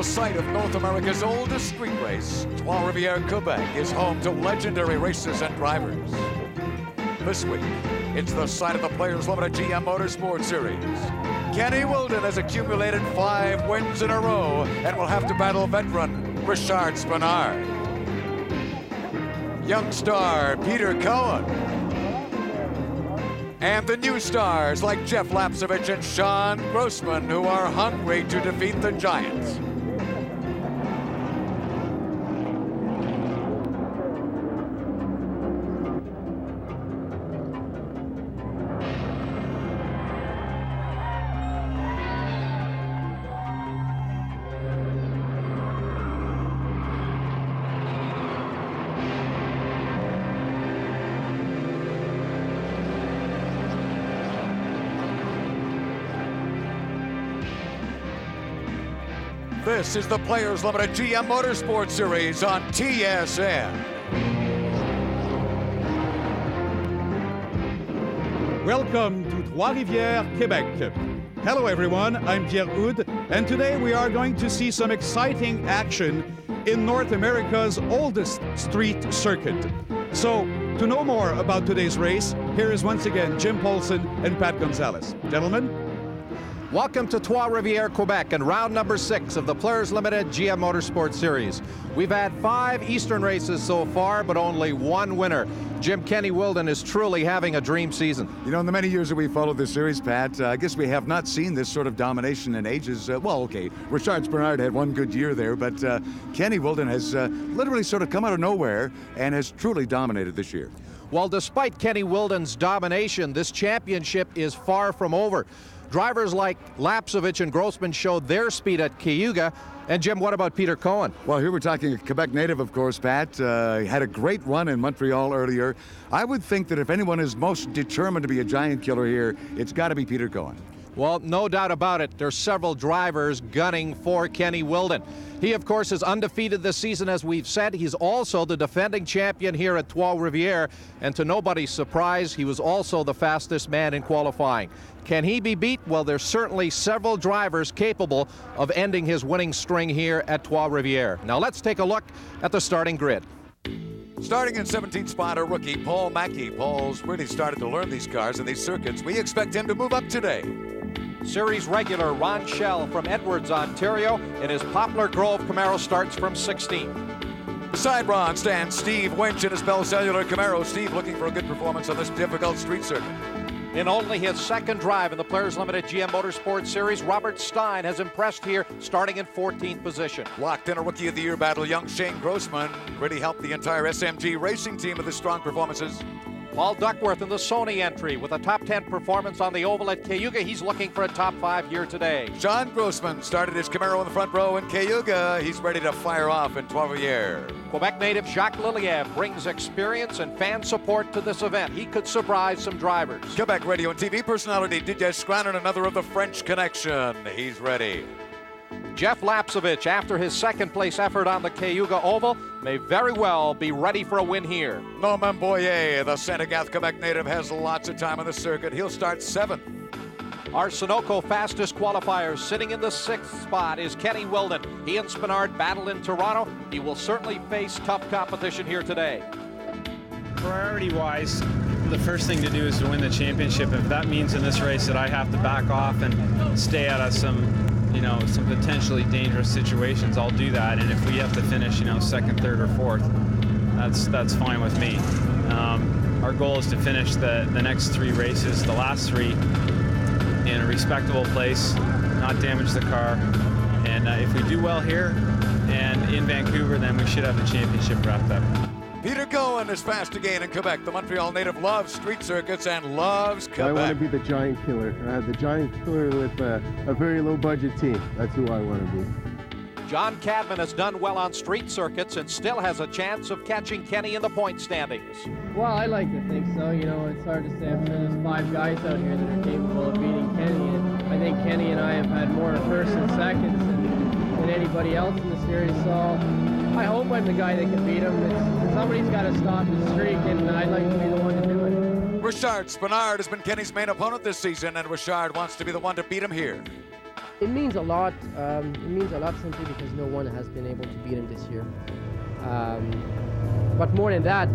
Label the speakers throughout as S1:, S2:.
S1: site of North America's oldest street race, Trois-Rivières, Quebec is home to legendary racers and drivers. This week, it's the site of the Players Limited GM Motorsport Series. Kenny Wilden has accumulated 5 wins in a row and will have to battle veteran Richard Spinard. Young star Peter Cohen. And the new stars like Jeff Lapsevich and Sean Grossman, who are hungry to defeat the Giants. This is the Players Limited GM Motorsport Series on TSN.
S2: Welcome to Trois-Rivières, Quebec. Hello everyone, I'm Pierre Houd, and today we are going to see some exciting action in North America's oldest street circuit. So, to know more about today's race, here is once again Jim Paulson and Pat Gonzalez. Gentlemen.
S3: Welcome to Trois-Rivières, Quebec, and round number 6 of the Players Limited GM Motorsport Series. We've had 5 Eastern races so far, but only 1 winner. Jim, Kenny Wilden is truly having a dream season.
S1: You know, in the many years that we followed this series, Pat, I guess we have not seen this sort of domination in ages. Richard Spinard had 1 good year there, but Kenny Wilden has literally sort of come out of nowhere and has truly dominated this year.
S3: Well, despite Kenny Wilden's domination, this championship is far from over. Drivers like Lapsevich and Grossman showed their speed at Cayuga. And Jim, what about Peter Cohen?
S1: Well, here we're talking a Quebec native, of course, Pat. Had a great run in Montreal earlier. I would think that if anyone is most determined to be a giant killer here, it's got to be Peter Cohen.
S3: Well, no doubt about it. There's several drivers gunning for Kenny Wilden. He, of course, is undefeated this season, as we've said. He's also the defending champion here at Trois-Rivières. And to nobody's surprise, he was also the fastest man in qualifying. Can he be beat? Well, there's certainly several drivers capable of ending his winning string here at Trois-Rivières. Now let's take a look at the starting grid.
S1: Starting in 17th spot, a rookie, Paul Mackey. Paul's really started to learn these cars and these circuits. We expect him to move up today.
S3: Series regular Ron Schell from Edwards, Ontario, and his Poplar Grove Camaro starts from 16.
S1: Beside Ron stands Steve Winch in his Bell Cellular Camaro. Steve looking for a good performance on this difficult street circuit.
S3: In only his second drive in the Players Limited GM Motorsport Series, Robert Stein has impressed here, starting in 14th position.
S1: Locked in a Rookie of the Year battle, young Shane Grossman really helped the entire SMG racing team with his strong performances.
S3: Paul Duckworth in the Sony entry with a top 10 performance on the oval at Cayuga. He's looking for a top 5 here today.
S1: Sean Grossman started his Camaro in the front row in Cayuga. He's ready to fire off in Trois-Rivières.
S3: Quebec native Jacques Liliev brings experience and fan support to this event. He could surprise some drivers.
S1: Quebec radio and TV personality Didier Scranon, another of the French connection. He's ready.
S3: Jeff Lapsevich, after his second place effort on the Cayuga Oval, may very well be ready for a win here.
S1: Norman Boyer, the Saint-Agathe Quebec native, has lots of time on the circuit. He'll start 7th.
S3: Our Sunoco fastest qualifier sitting in the 6th spot is Kenny Wilden. He and Spinard battle in Toronto. He will certainly face tough competition here today.
S4: Priority-wise, the first thing to do is to win the championship. If that means in this race that I have to back off and stay out of some potentially dangerous situations, I'll do that. And if we have to finish, 2nd, 3rd, or 4th, that's fine with me. Our goal is to finish the next 3 races, the last 3, in a respectable place, not damage the car. And if we do well here and in Vancouver, then we should have the championship wrapped up.
S1: Peter Cohen is fast again in Quebec. The Montreal native loves street circuits and loves Quebec.
S5: I want to be the giant killer. The giant killer with a very low budget team. That's who I want to be.
S3: John Cadman has done well on street circuits and still has a chance of catching Kenny in the point standings.
S6: Well, I like to think so. It's hard to say. I'm sure there's 5 guys out here that are capable of beating Kenny, and I think Kenny and I have had more first and seconds than anybody else in the series, so I hope I'm the guy that can beat him. Somebody's got to stop his streak, and I'd like to be the one to do it.
S1: Richard Spinard has been Kenny's main opponent this season, and Richard wants to be the one to beat him here.
S6: It means a lot. It means a lot simply because no one has been able to beat him this year. But more than that,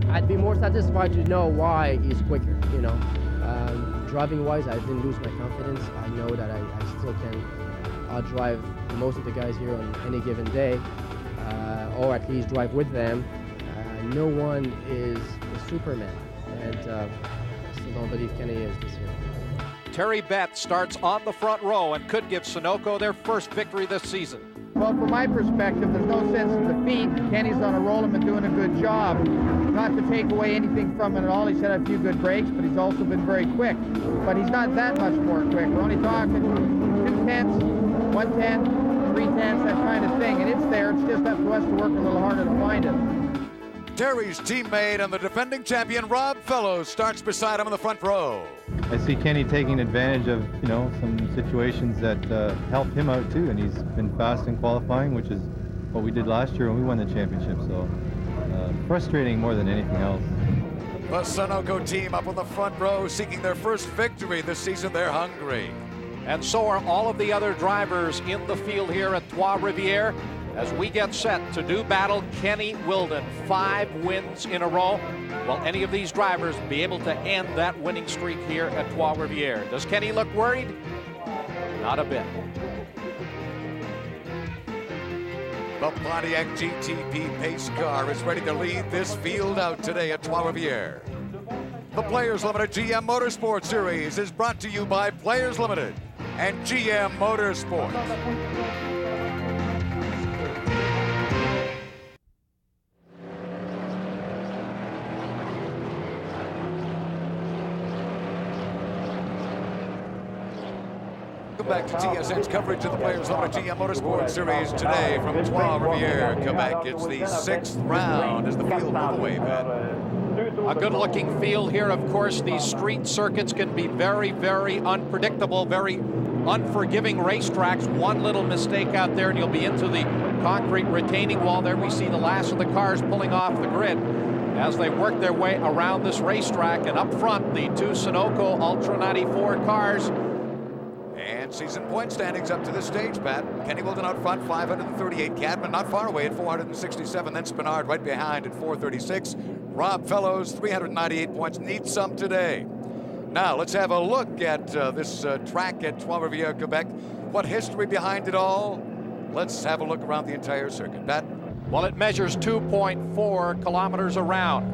S6: I'd be more satisfied to know why he's quicker. You know, driving-wise, I didn't lose my confidence. I know that I still can outdrive most of the guys here on any given day, or at least drive with them. No one is a Superman, and I still don't believe Kenny is this year.
S3: Terry Bett starts on the front row and could give Sunoco their first victory this season.
S7: Well, from my perspective, there's no sense of defeat. Kenny's on a roll and been doing a good job. Not to take away anything from it at all. He's had a few good breaks, but he's also been very quick. But he's not that much more quick. We're only talking 2 tenths, 1 tenth, 3 tenths, that kind of thing. And it's there. It's just up to us to work a little harder to find it.
S1: Terry's teammate and the defending champion Rob Fellows starts beside him in the front row.
S8: I see Kenny taking advantage of, you know, some situations that helped him out too, and he's been fast in qualifying, which is what we did last year when we won the championship. So frustrating more than anything else.
S1: The Sunoco team up on the front row seeking their first victory this season. They're hungry.
S3: And so are all of the other drivers in the field here at Trois-Rivières as we get set to do battle Kenny Wilden. 5 wins in a row. Will any of these drivers be able to end that winning streak here at Trois-Rivières? Does Kenny look worried? Not a bit.
S1: The Pontiac GTP pace car is ready to lead this field out today at Trois-Rivières. The Players Limited GM Motorsport Series is brought to you by Players Limited and GM Motorsport. Welcome back to TSN's coverage of the Players Limited GM Motorsport Series today from Trois-Rivières, Quebec. It's the 6th round as the field move away, Pat.
S3: A good-looking field here. Of course, these street circuits can be very, very unpredictable, very unforgiving racetracks. One little mistake out there and you'll be into the concrete retaining wall. There we see the last of the cars pulling off the grid as they work their way around this racetrack. And up front, the 2 Sunoco Ultra 94 cars.
S1: And season point standings up to this stage, Pat. Kenny Wilden out front, 538. Cadman not far away at 467. Then Spinard right behind at 436. Rob Fellows, 398 points. Needs some today. Now, let's have a look at this track at Trois-Rivières, Quebec. What history behind it all? Let's have a look around the entire circuit. Pat?
S3: Well, it measures 2.4 kilometers around.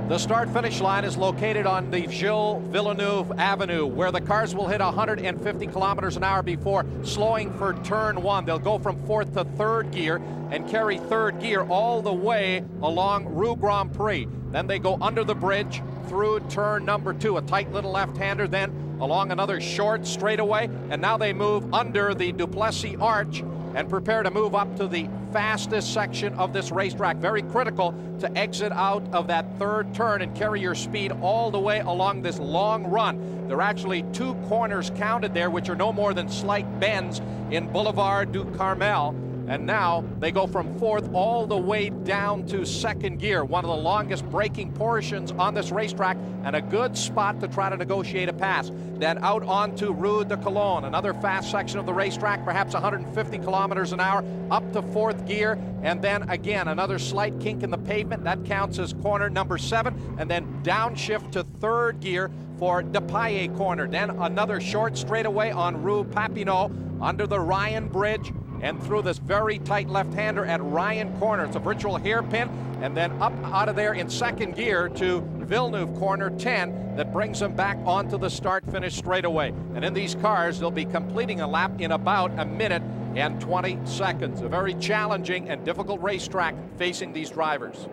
S3: The start-finish line is located on the Gilles Villeneuve Avenue, where the cars will hit 150 kilometers an hour before slowing for turn 1. They'll go from 4th to 3rd gear and carry 3rd gear all the way along Rue Grand Prix. Then they go under the bridge through turn number 2, a tight little left-hander, then along another short straightaway, and now they move under the Duplessis Arch and prepare to move up to the fastest section of this racetrack. Very critical to exit out of that 3rd turn and carry your speed all the way along this long run. There are actually 2 corners counted there, which are no more than slight bends in Boulevard du Carmel. And now they go from 4th all the way down to 2nd gear, one of the longest braking portions on this racetrack, and a good spot to try to negotiate a pass. Then out onto Rue de Cologne, another fast section of the racetrack, perhaps 150 kilometers an hour, up to 4th gear, and then again another slight kink in the pavement. That counts as corner number 7, and then downshift to 3rd gear for Depailler corner. Then another short straightaway on Rue Papineau, under the Ryan Bridge, and through this very tight left-hander at Ryan Corner. It's a virtual hairpin, and then up out of there in 2nd gear to Villeneuve Corner 10 that brings them back onto the start-finish straightaway. And in these cars, they'll be completing a lap in about 1 minute and 20 seconds. A very challenging and difficult racetrack facing these drivers.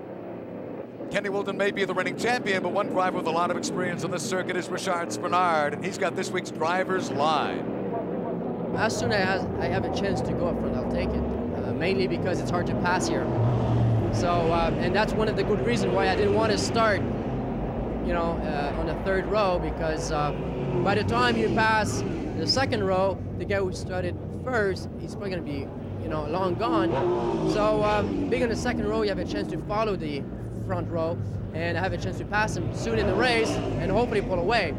S1: Kenny Wilden may be the reigning champion, but one driver with a lot of experience on this circuit is Richard Spinard, and he's got this week's driver's line.
S6: As soon as I have a chance to go up front, I'll take it. Mainly because it's hard to pass here. So, and that's one of the good reasons why I didn't want to start, you know, on the 3rd row, because by the time you pass the 2nd row, the guy who started first, he's probably going to be, you know, long gone. So, being in the 2nd row, you have a chance to follow the front row and have a chance to pass him soon in the race and hopefully pull away.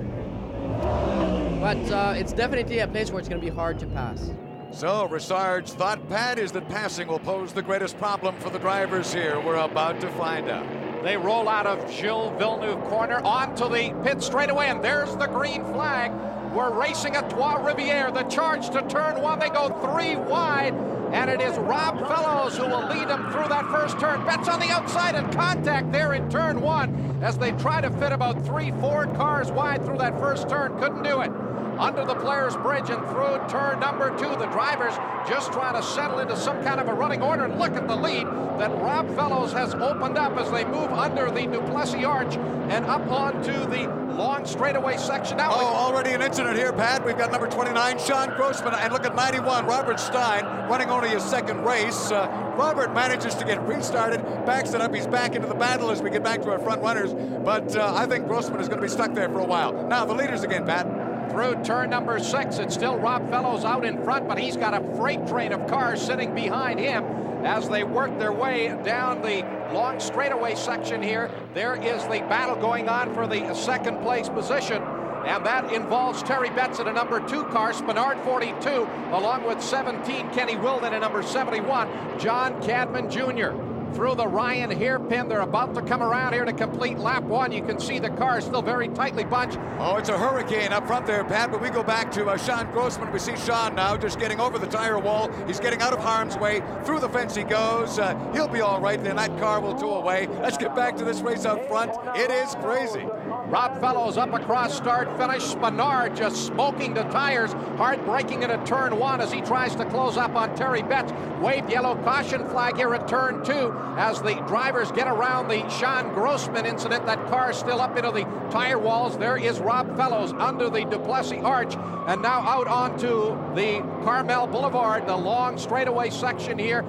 S6: but it's definitely a place where it's going to be hard to pass.
S1: So Richard's thought, Pat, is that passing will pose the greatest problem for the drivers here. We're about to find out.
S3: They roll out of Gilles Villeneuve corner onto the pit straightaway, and there's the green flag. We're racing at Trois-Rivières. The charge to turn one. They go 3 wide, and it is Rob Fellows who will lead them through that first turn. Betts on the outside and contact there in turn 1 as they try to fit about 3 Ford cars wide through that first turn. Couldn't do it. Under the Players Bridge and through turn number 2. The drivers just trying to settle into some kind of a running order. And look at the lead that Rob Fellows has opened up as they move under the Duplessis Arch and up onto the long straightaway section. Now
S1: already an incident here, Pat. We've got number 29, Sean Grossman, and look at 91, Robert Stein, running only his second race. Robert manages to get restarted, backs it up. He's back into the battle as we get back to our front runners. But I think Grossman is going to be stuck there for a while. Now the leaders again, Pat.
S3: Through turn number 6, it's still Rob Fellows out in front, but he's got a freight train of cars sitting behind him as they work their way down the long straightaway section here. There is the battle going on for the second place position, and that involves Terry Betts in a number 2 car, Spinard 42, along with 17 Kenny Wilden in number 71, John Cadman Jr. Through the Ryan hairpin, they're about to come around here to complete lap 1. You can see the car still very tightly bunched.
S1: Oh, it's a hurricane up front there, Pat, but we go back to Sean Grossman. We see Sean now just getting over the tire wall. He's getting out of harm's way. Through the fence he goes. He'll be all right, then that car will tow away. Let's get back to this race out front. It is crazy.
S3: Rob Fellows up across start finish. Spinard just smoking the tires, hard braking into turn 1 as he tries to close up on Terry Betts. Waved yellow caution flag here at turn 2 as the drivers get around the Sean Grossman incident. That car still up into the tire walls. There is Rob Fellows under the Duplessis Arch, and now out onto the Carmel Boulevard, the long straightaway section here.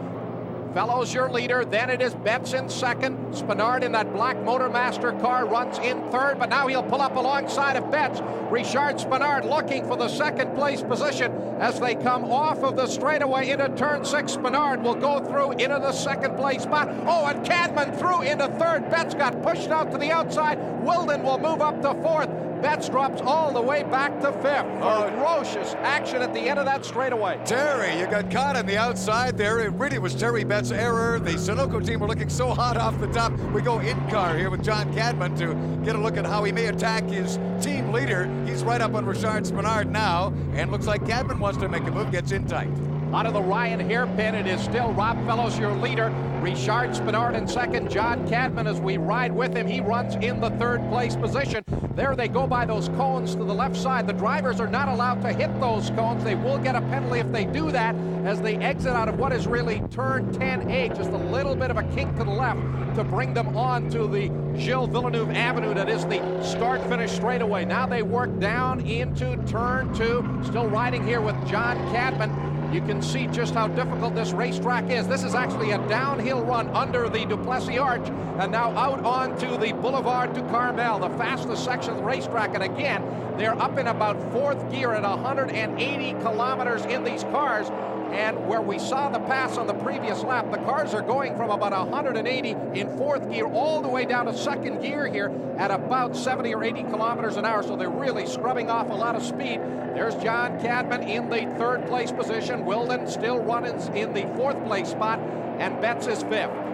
S3: Fellows your leader, then it is Betts in second. Spinard in that black Motormaster car runs in third, but now he'll pull up alongside of Betts. Richard Spinard looking for the second place position as they come off of the straightaway into turn 6. Spinard will go through into the second place spot. Oh, and Cadman through into third. Betts got pushed out to the outside. Wilden will move up to 4th. Betts drops all the way back to 5th. Ferocious action at the end of that straightaway.
S1: Terry, you got caught on the outside there. It really was Terry Betts' error. The Sunoco team were looking so hot off the top. We go in car here with John Cadman to get a look at how he may attack his team leader. He's right up on Richard Spinard now, and looks like Cadman wants to make a move, gets in tight.
S3: Out of the Ryan hairpin, it is still Rob Fellows, your leader. Richard Spinard in second. John Cadman, as we ride with him, he runs in the 3rd place position. There they go by those cones to the left side. The drivers are not allowed to hit those cones. They will get a penalty if they do that as they exit out of what is really turn 10A, just a little bit of a kink to the left to bring them on to the Gilles Villeneuve Avenue that is the start-finish straightaway. Now they work down into turn 2, still riding here with John Cadman. You can see just how difficult this racetrack is. This is actually a downhill run under the Duplessis Arch, and now out onto the Boulevard du Carmel, the fastest section of the racetrack. And again, they're up in about 4th gear at 180 kilometers in these cars. And where we saw the pass on the previous lap, the cars are going from about 180 in 4th gear all the way down to 2nd gear here at about 70 or 80 kilometers an hour. So they're really scrubbing off a lot of speed. There's John Cadman in the 3rd place position. Wilden still running in the 4th place spot, and Betts is 5th.